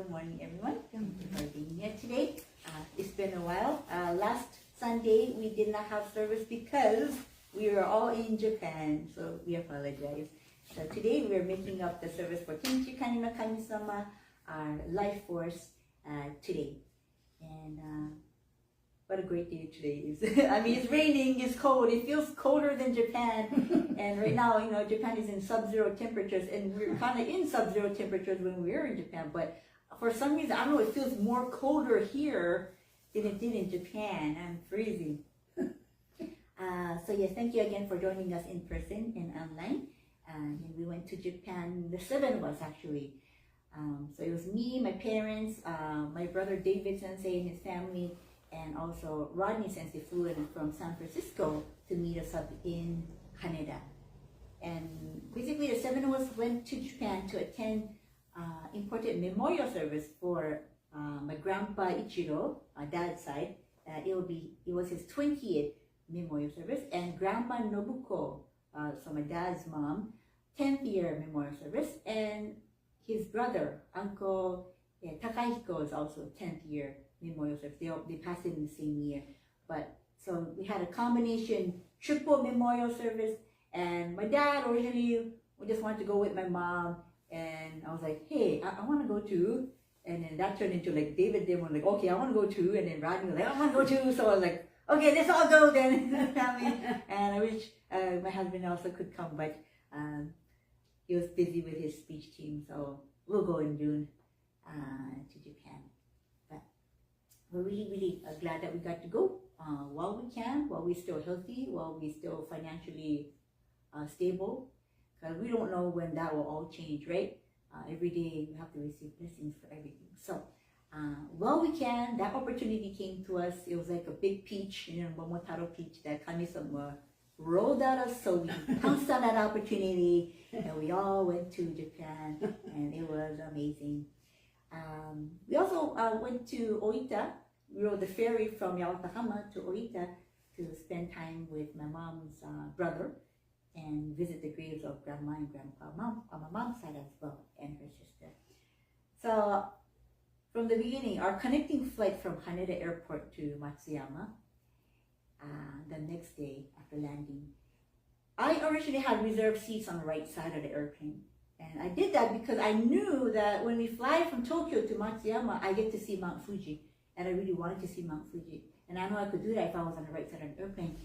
Good morning, everyone. Thank you for being here today. It's been a while. Last Sunday, we did not have service because we were all in Japan, so we apologize. So today, we're making up the service for Tenchi Kane No Kami, our life force today. And what a great day today is. I mean, it's raining, it's cold, it feels colder than Japan. And right now, you know, Japan is in sub-zero temperatures, and we're kind of in sub-zero temperatures when we were in Japan. But for some reason, I don't know, it feels more colder here than it did in Japan. I'm freezing. So yes, thank you again for joining us in person and online. And we went to Japan, the 7 of us actually. So it was me, my parents, my brother David Sensei and his family, and also Rodney Sensei flew in from San Francisco to meet us up in Haneda. And basically the 7 of us went to Japan to attend important memorial service for my grandpa Ichiro, dad's side. It was his 20th memorial service, and grandma Nobuko, so my dad's mom, 10th year memorial service, and his brother, Uncle Takahiko, is also 10th year memorial service. They passed it in the same year. But so we had a combination triple memorial service, and my dad originally just wanted to go with my mom, and I was like, hey, I want to go too. And then that turned into like David was like, okay, I want to go too. And then Rodney was like, I want to go too. So I was like, okay, let's all go then. And I wish my husband also could come, but he was busy with his speech team, so we'll go in June to Japan. But we're really, really glad that we got to go while we can, while we're still healthy, while we're still financially stable, because we don't know when that will all change, right? Every day we have to receive blessings for everything. So while we can, that opportunity came to us. It was like a big peach, you know, Momotaro peach that Kami-sama rolled at us, so we pounced on that opportunity, and we all went to Japan, and it was amazing. We also went to Oita. We rode the ferry from Yaotahama to Oita to spend time with my mom's brother and visit the graves of grandma and grandpa on my mom's side as well, and her sister. So from the beginning, our connecting flight from Haneda Airport to Matsuyama, the next day after landing, I originally had reserved seats on the right side of the airplane. And I did that because I knew that when we fly from Tokyo to Matsuyama, I get to see Mount Fuji. And I really wanted to see Mount Fuji. And I know I could do that if I was on the right side of the airplane.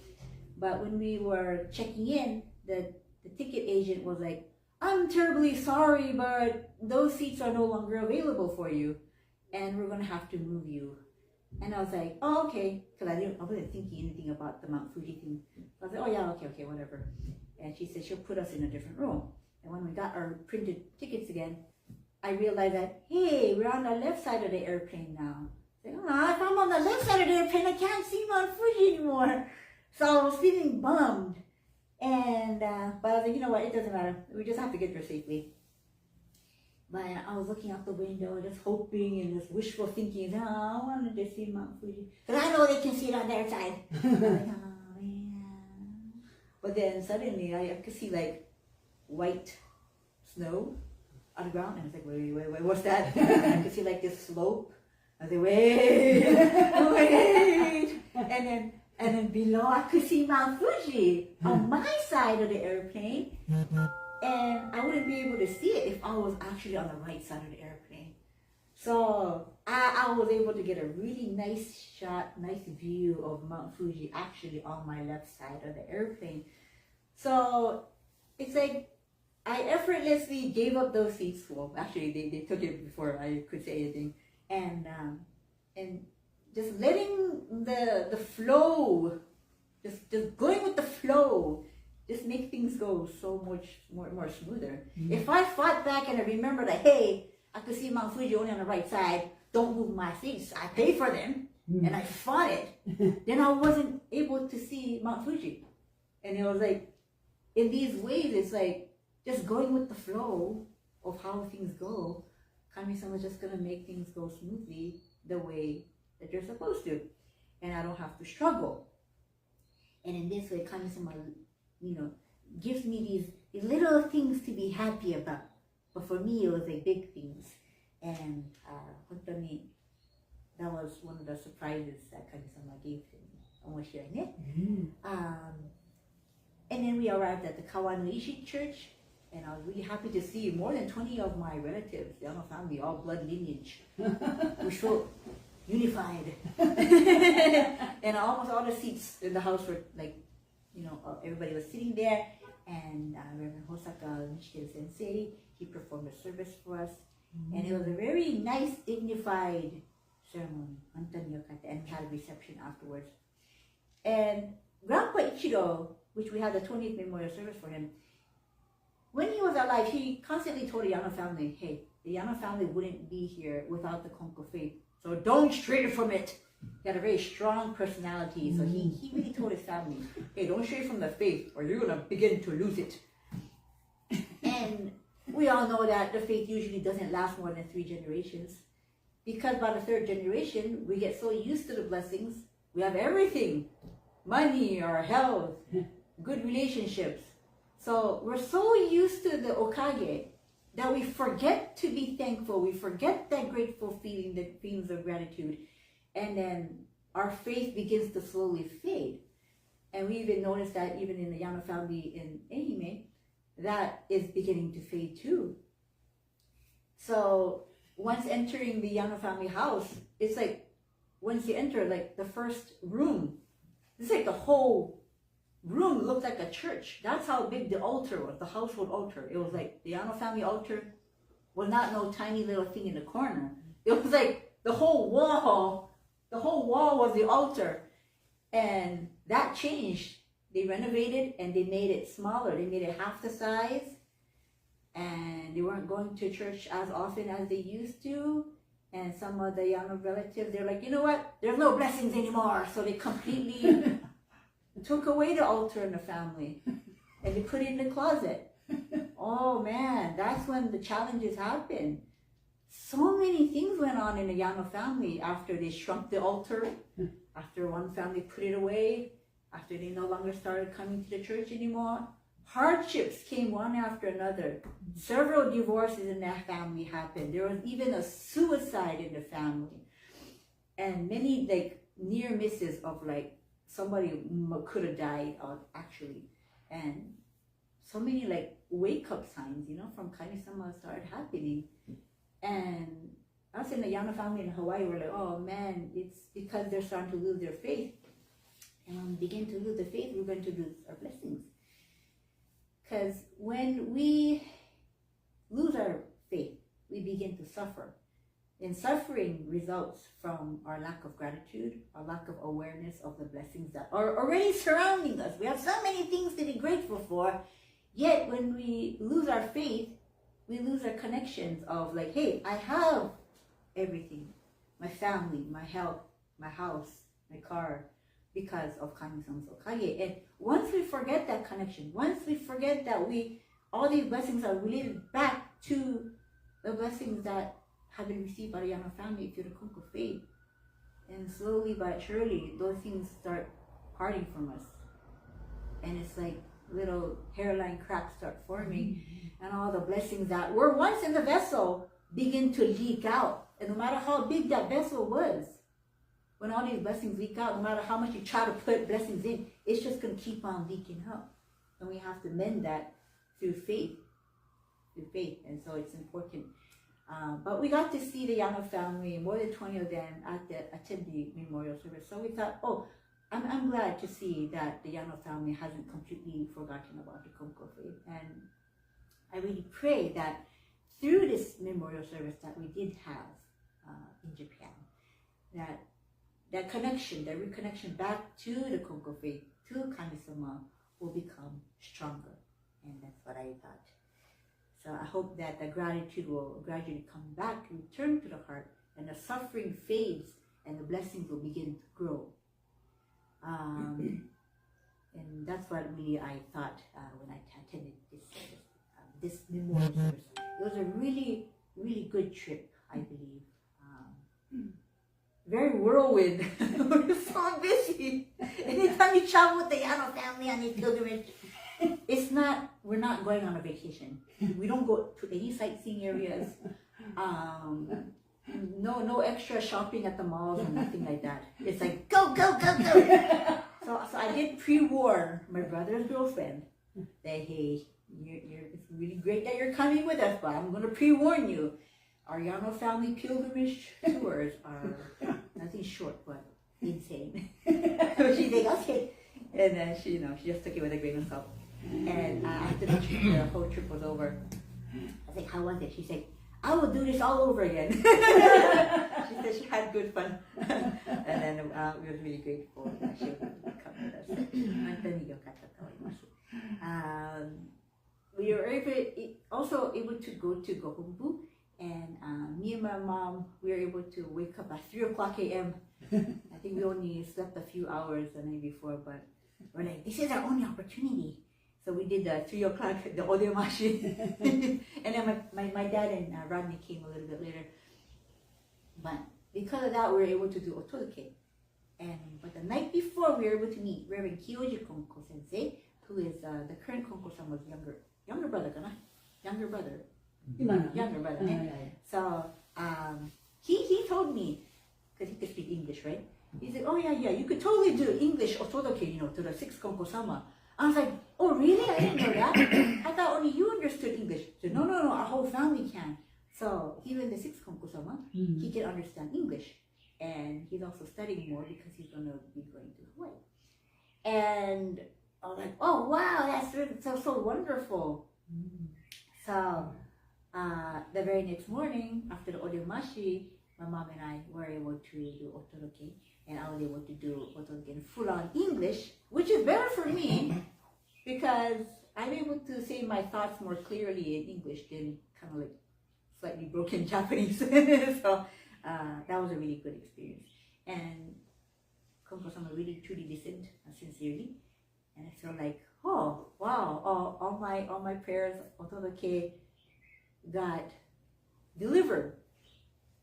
But when we were checking in, the ticket agent was like, I'm terribly sorry, but those seats are no longer available for you, and we're going to have to move you. And I was like, oh, okay, because I wasn't thinking anything about the Mount Fuji thing. So I was like, oh yeah, okay, whatever. And she said she'll put us in a different room. And when we got our printed tickets again, I realized that, hey, we're on the left side of the airplane now. Like, oh, if I'm on the left side of the airplane, I can't see Mount Fuji anymore. So I was feeling bummed. And but I was like, you know what, it doesn't matter. We just have to get there safely. But I was looking out the window, just hoping and just wishful thinking, oh, I wanted to see Mount Fuji. Because I know they can see it on their side. Like, oh, yeah. But then suddenly I could see like white snow on the ground. And I was like, wait, what's that? And I could see like this slope. I was like, wait. And then below I could see Mount Fuji on my side of the airplane. And I wouldn't be able to see it if I was actually on the right side of the airplane. So I was able to get a really nice shot, nice view of Mount Fuji actually on my left side of the airplane. So it's like I effortlessly gave up those seats. Well, actually they took it before I could say anything. And just letting the flow, just going with the flow, just make things go so much more smoother. Mm-hmm. If I fought back and I remembered that, hey, I could see Mount Fuji only on the right side, don't move my seats, I paid for them, and I fought it, then I wasn't able to see Mount Fuji. And it was like, in these ways, it's like just going with the flow of how things go. Kami-sama just gonna make things go smoothly the way that you're supposed to, and I don't have to struggle. And in this way, Kami-sama, you know, gives me these little things to be happy about. But for me, it was like big things. And 本当に that was one of the surprises that 神様 gave to me. 面白いね。And then we arrived at the Kawanoishi church, and I was really happy to see more than 20 of my relatives, the Yano family, all blood lineage. We felt unified. And almost all the seats in the house were like, you know, everybody was sitting there, and Reverend Hosaka Nishikere Sensei, he performed a service for us. And it was a very nice, dignified ceremony, and we had a reception afterwards. And Grandpa Ichiro, which we had the 20th memorial service for him, when he was alive, he constantly told the Yano family, hey, the Yano family wouldn't be here without the Konko faith, so don't stray from it. He had a very strong personality, so he really told his family, hey, don't stray from the faith, or you're going to begin to lose it. And we all know that the faith usually doesn't last more than 3 generations, because by the 3rd generation, we get so used to the blessings, we have everything, money, our health, good relationships. So we're so used to the okage that we forget to be thankful. We forget that grateful feeling, the feelings of gratitude. And then our faith begins to slowly fade. And we even noticed that even in the Yano family in Ehime, that is beginning to fade too. So once entering the Yano family house, it's like, once you enter, like the first room, it's like the whole room looked like a church. That's how big the altar was, the household altar. It was like the Yano family altar was not no tiny little thing in the corner. It was like the whole wall was the altar. And that changed. They renovated and they made it smaller. They made it half the size. And they weren't going to church as often as they used to. And some of the Yano relatives, they're like, you know what? There's no blessings anymore. So they completely took away the altar in the family and they put it in the closet. Oh man, that's when the challenges happened. So many things went on in the Yano family after they shrunk the altar, after one family put it away, after they no longer started coming to the church anymore. Hardships came one after another. Several divorces in that family happened. There was even a suicide in the family. And many like near misses of like somebody could have died actually. And so many like wake up signs, you know, from Kami-sama started happening. And us in the Yano family in Hawaii were like, oh man, it's because they're starting to lose their faith. And when we begin to lose the faith, we're going to lose our blessings. Because when we lose our faith, we begin to suffer. And suffering results from our lack of gratitude, our lack of awareness of the blessings that are already surrounding us. We have so many things to be grateful for, yet when we lose our faith, we lose our connections of like, hey, I have everything. My family, my health, my house, my car, because of Kami-sama's okage. And once we forget that connection, once we forget that all these blessings are related back to the blessings that have been received by the Yano family through the Konko faith, and slowly but surely, those things start parting from us. And it's like little hairline cracks start forming, and all the blessings that were once in the vessel begin to leak out. And no matter how big that vessel was, when all these blessings leak out, no matter how much you try to put blessings in, it's just going to keep on leaking out. And we have to mend that through faith. And so it's important. But we got to see the Yano family, more than 20 of them, attend the memorial service. So we thought, oh, I'm glad to see that the Yano family hasn't completely forgotten about the Konko faith. And I really pray that through this memorial service that we did have in Japan, that connection, that reconnection back to the Konko faith, to Kami-sama, will become stronger. And that's what I thought. So I hope that the gratitude will gradually come back, return to the heart, and the suffering fades, and the blessings will begin to grow. And that's what really I thought when I attended this memorial service. It was a really, really good trip, I believe. Very whirlwind. We're so busy. Anytime you travel with the Yano family on a pilgrimage, we're not going on a vacation. We don't go to any sightseeing areas. No extra shopping at the malls or nothing like that. It's like go, go, go, go. So I did pre-warn my brother's girlfriend that hey, it's really great that you're coming with us, but I'm gonna pre-warn you. Our Yano family pilgrimage tours are nothing short but insane. So she's like, okay. And then she just took it with a grain of salt. And after the whole trip was over, I was like, how was it? She said, I will do this all over again. She said she had good fun. And then we were really grateful that she would come with us. We were also able to go to Gohonbu. And me and my mom, we were able to wake up at 3 o'clock a.m. I think we only slept a few hours the night before, but we're like, this is our only opportunity. So we did the 3 o'clock, the odemashi. And then my dad and Rodney came a little bit later. But because of that, we were able to do otodoke. But the night before, we were able to meet Reverend Kiyoji Konko Sensei, who is the current Konko-sama's younger brother, younger brother. So he told me, because he could speak English, right? He said, oh yeah, you could totally do English otodoke, to the sixth Konko-sama. I was like, oh really? I didn't know that. I thought only you understood English. He said, no, our whole family can. So even the sixth Konko-sama, he can understand English. And he's also studying more because he's going to be going to Hawaii. And I was like, oh wow, that's really so wonderful. So the very next morning, after the odemashi, my mom and I were able to do otodoke, and I was able to do otodoke in full-on English, which is better for me because I'm able to say my thoughts more clearly in English than kind of like slightly broken Japanese. So that was a really good experience. And Konko-sama really truly listened sincerely, and I felt like, oh wow, all my prayers otodoke got delivered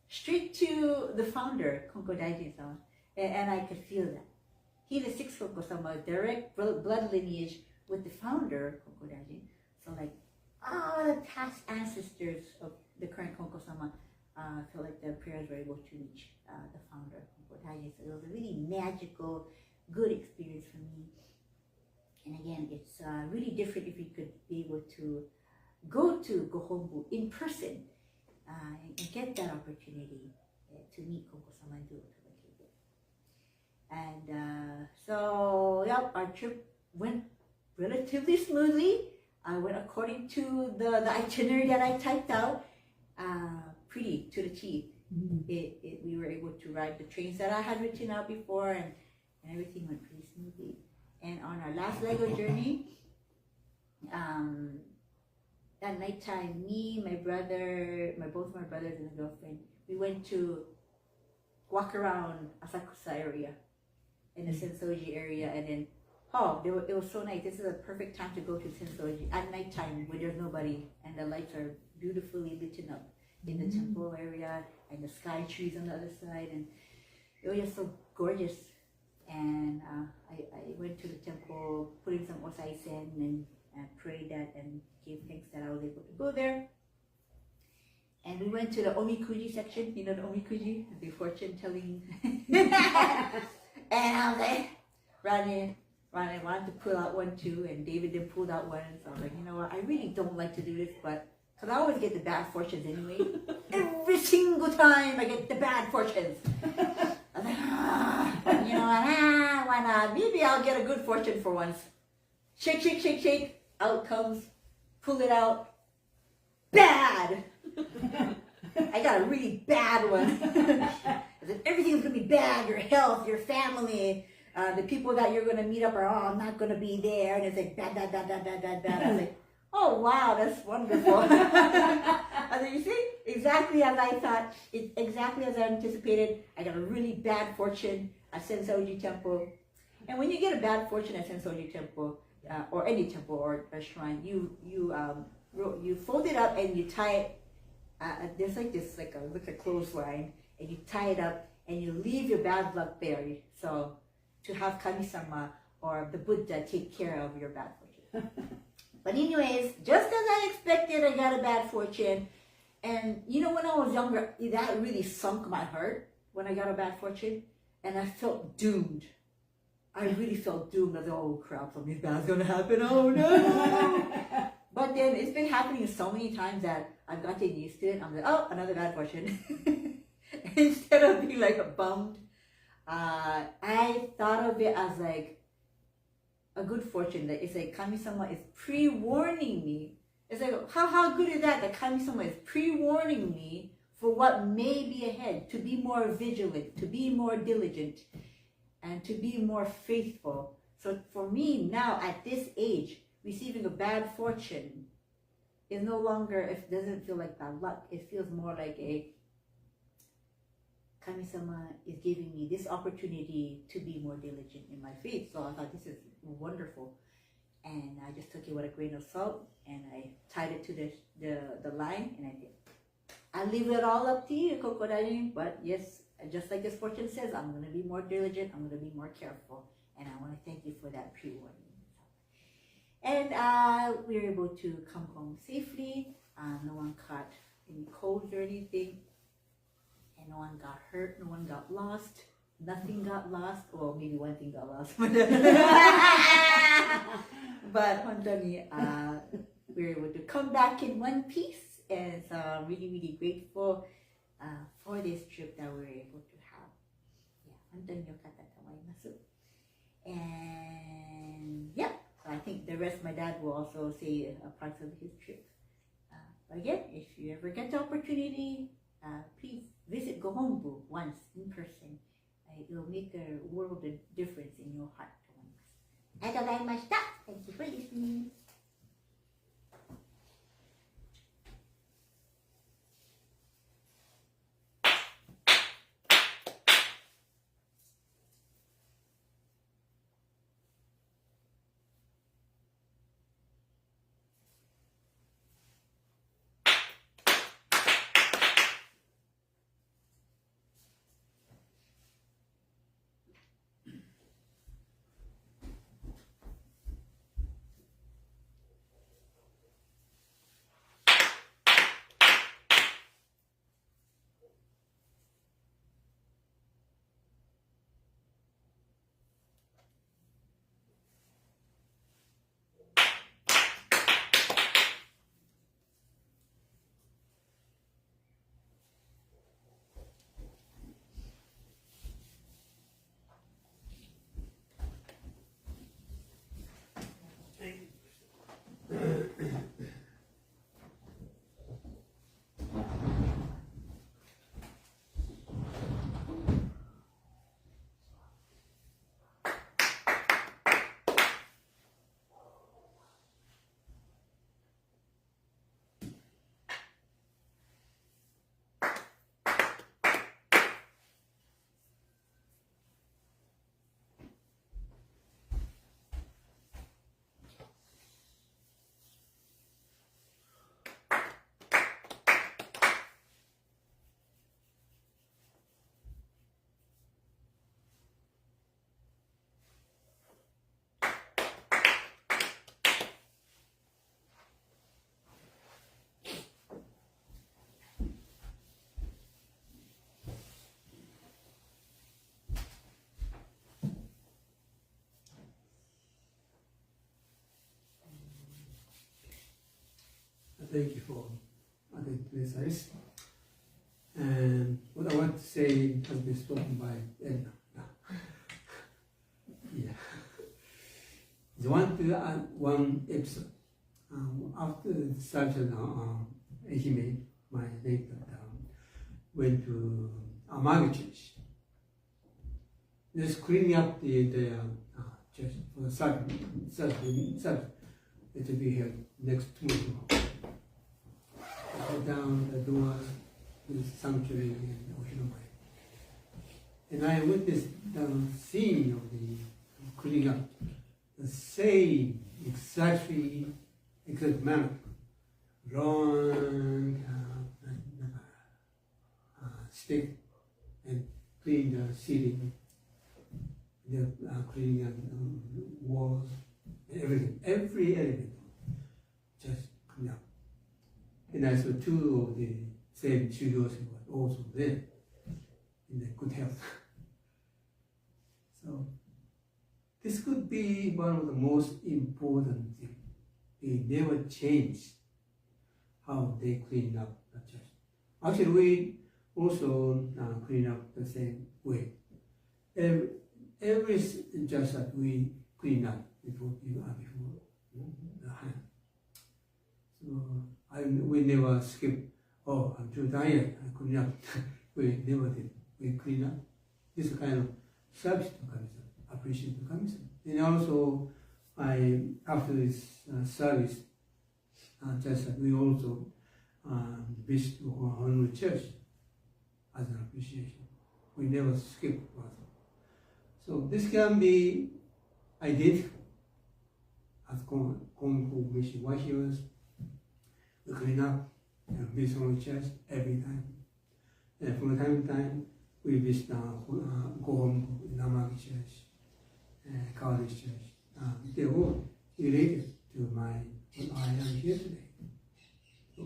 straight to the founder, Konko Daijin-sama, and I could feel that. He, the sixth Konko-sama, direct blood lineage with the founder, Konko Daijin. So like all the past ancestors of the current Konko-sama felt like their prayers were able to reach the founder, Konko Daijin. So it was a really magical, good experience for me. And again, it's really different if you could be able to go to Gohonbu in person and get that opportunity to meet Konko-sama and do otodoke. And so, yep, our trip went relatively smoothly. I went according to the itinerary that I typed out, pretty to the T. We were able to ride the trains that I had written out before, and everything went pretty smoothly. And on our last leg of journey, at nighttime, me, my brother, both my brothers and a girlfriend, we went to walk around Asakusa area in the Sensoji area, and then it was so nice. This is a perfect time to go to Sensoji at nighttime when there's nobody and the lights are beautifully lit up in the temple area and the sky trees on the other side, and it was just so gorgeous. And I went to the temple, put in some osaisen and prayed that and gave thanks that I was able to go there. And we went to the omikuji section, the omikuji, the fortune telling. And I was like, Ronnie wanted to pull out one too, and David then pulled out one. So I was like, you know what, I really don't like to do this, but because I always get the bad fortunes anyway. Every single time I get the bad fortunes. I was like, you know what, why not? Maybe I'll get a good fortune for once. Shake, shake, shake, shake. Out comes. Pull it out. Bad. I got a really bad one. Everything's going to be bad. Your health, your family, the people that you're going to meet up are all not going to be there. And it's like bad. I was like, oh wow, that's wonderful. I said, you see, exactly as I thought, exactly as I anticipated. I got a really bad fortune at Sensoji Temple. And when you get a bad fortune at Sensoji Temple, or any temple or a shrine, you fold it up and you tie it. There's like this, like a clothesline, and you tie it up and you leave your bad luck there. So to have Kami-sama or the Buddha take care of your bad fortune. But anyways, just as I expected, I got a bad fortune, And you know, when I was younger, that really sunk my heart when I got a bad fortune, and I felt doomed. I really felt doomed. I was like, oh crap, something bad's gonna happen. Oh no! But then it's been happening so many times that I've gotten used to it. I'm like, oh, another bad fortune. Instead of being like bummed, I thought of it as like a good fortune. That it's like Kami-sama is pre-warning me. It's like, how good is that? That Kami-sama is pre-warning me for what may be ahead, to be more vigilant, to be more diligent, and to be more faithful. So for me now, at this age, receiving a bad fortune is no longer, it doesn't feel like bad luck. It feels more like a Kami-sama is giving me this opportunity to be more diligent in my faith. So I thought this is wonderful. And I just took it with a grain of salt and I tied it to the line and I did. I leave it all up to you, Kokodani. But yes, just like this fortune says, I'm going to be more diligent. I'm going to be more careful. And I want to thank you for that pre-warning. And we were able to come home safely. No one caught any colds or anything. And no one got hurt. No one got lost. Nothing got lost. Well, maybe one thing got lost. But hontoni, we were able to come back in one piece. And so I'm really, really grateful for this trip that we were able to have. Yeah, hontoni yokatta to omaimasu. And yeah, so I think the rest my dad will also say parts of his trip. But again, if you ever get the opportunity, please visit Gohonbu once in person. It will make a world of difference in your heart. Thank you for listening. Thank you for adding precise. And what I want to say has been spoken by Edna. Yeah. I want to add one episode. After the destruction of Ehime, my late went to Amaguchi. Just cleaning up the church for the service. It will be held next tomorrow. I put down the doors, the sanctuary, and Oshinomai. And I witnessed the scene of the cleaning up, the same exact manner. Long stick and clean the ceiling, the cleaning the walls, everything, every element, just clean up. And I saw two of the same Chugoshi was also there in the good health. So this could be one of the most important things. They never change how they clean up the church. Actually, we also clean up the same way. Every church that we clean up before the hand. So we never skip. Oh, I'm too tired. I clean up. We never did. We clean up. This kind of service to Kami-san, appreciate to Kami-san. And also, after this service, just that we also visit Honolulu Church as an appreciation. We never skip one. So this can be identical as Kongo Mission Wahiwas. We clean up and visit Honolulu Church every time. And from time to time, we visit Gohongo, Namaki Church, College Church. They're all related to what I am here today. So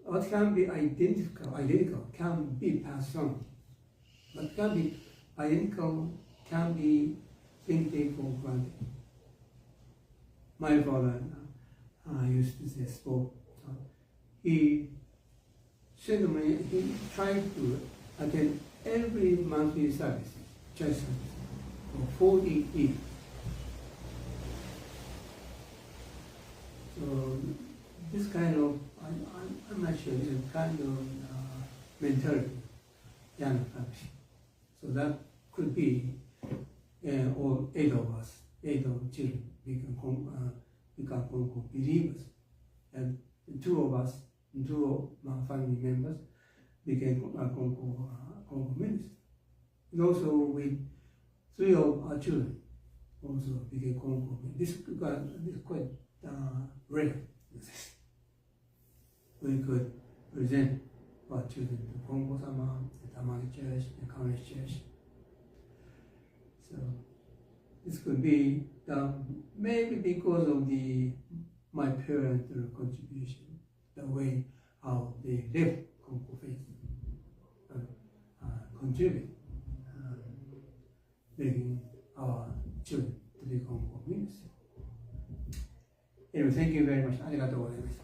what can be identical can be passed on. What can be identical can be taken for granted. My father used to say sport. He said to me, he tried to attend every monthly service, church service, for 40 years. So this kind of, I'm not sure, this kind of mentality, young family. So that could be all 8 of us, 8 of children become believers. And 2 of us, 2 of my family members became Kongo ministers. And also with 3 of our children also became Kongo ministers. This is quite rare. We could present our children to Kongo-sama, the Tamaki Church, the College Church. So this could be maybe because of my parental contribution, the way how they live Kongo faith, contribute, making our children to be Kongo ministers. Anyway, thank you very much. ありがとうございました。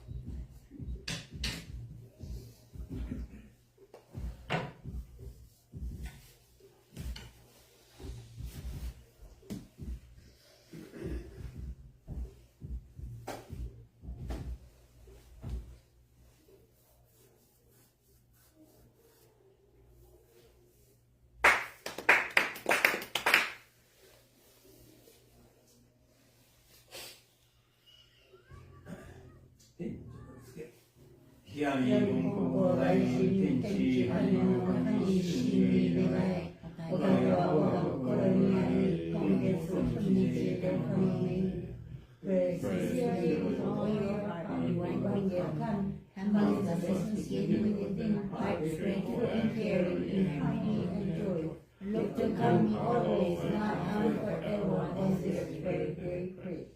Hiari Kongo Raishin Tenchi Kane No Kami Shini Degai Okawa Kolonial Congress of Fuji sincerely with all your heart and when you come, among us associated with them, heart grateful and caring in harmony and joy. Look to come always, now and forever, on this very, very great.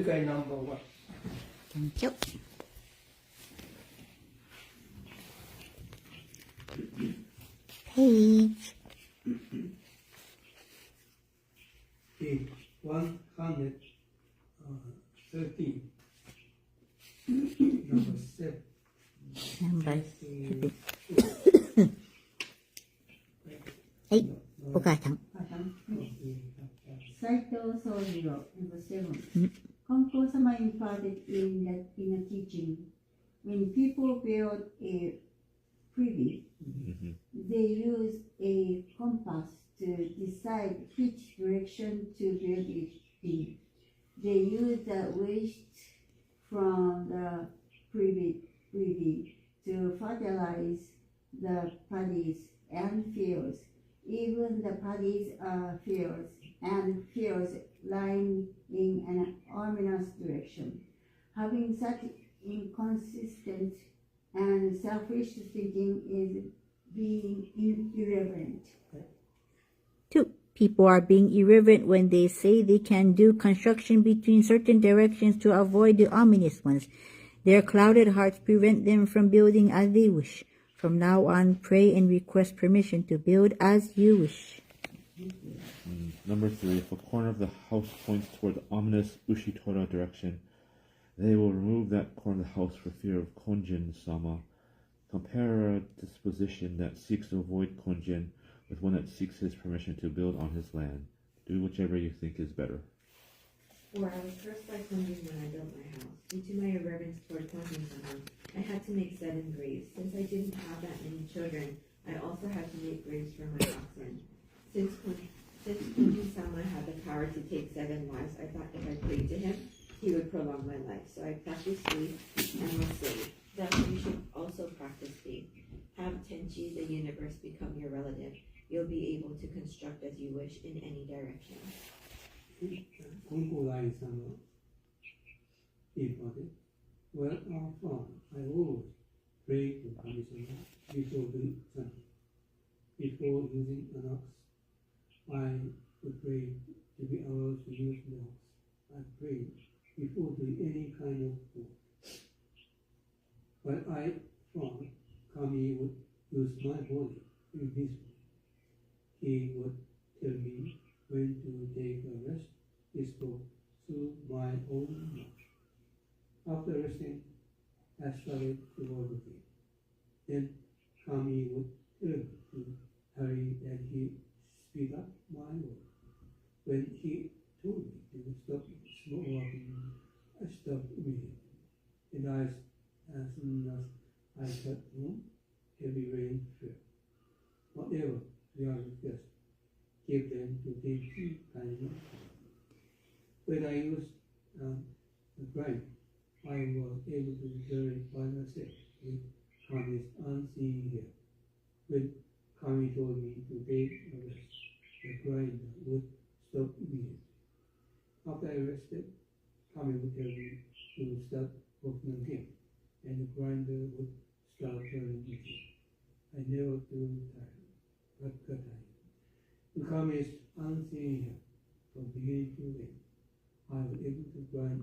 Number 1. Thank you. Page 113. Number 7. Number 7. はい、お母さん。斉藤宗次郎 number 7. Konko-sama imparted in a teaching, when people build a privy, they use a compass to decide which direction to build it in. They use the waste from the privy to fertilize the paddies and fields. Even the paddies are fields and fields lying in an ominous direction. Having such inconsistent and selfish thinking is being irreverent. 2. People are being irreverent when they say they can do construction between certain directions to avoid the ominous ones. Their clouded hearts prevent them from building as they wish. From now on, pray and request permission to build as you wish. Number 3. If a corner of the house points toward the ominous Ushitora direction, they will remove that corner of the house for fear of Konjin-sama. Compare a disposition that seeks to avoid Konjin with one that seeks his permission to build on his land. Do whichever you think is better. 4. I was cursed by Konjin when I built my house. Due to my irreverence toward Konjin-sama, I had to make 7 graves. Since I didn't have that many children, I also had to make graves for my oxen. Since Konjin-sama had the power to take 7 wives, I thought if I prayed to him, he would prolong my life. So I practiced faith and was saved. Thus, you should also practice faith. Have Tenchi, the universe, become your relative. You'll be able to construct as you wish in any direction. 金光大さんのいいパで Where I found, I always pray to Kami-sama before doing something. Before using an ox, I would pray to be allowed to use the ox. I pray before doing any kind of work. When I found Kami would use my body in his way, he would tell me when to take a rest. He spoke through my own mouth. After resting, I started to work again. Then Kami would tell me to hurry and he speed up my work. When he told me to stop small working, I stopped immediately. And as soon as I got home, heavy rain fell. Whatever their request, gave them to Tenchi Kane No Kami. When I used the grind, I was able to do it by myself with Kami's unseen help. When Kami told me to take a rest, the grinder would stop immediately. After I rested, Kami would tell me to start working again, and the grinder would start turning again. I never grew tired, but got tired. Kami's unseen help from beginning to end, I was able to grind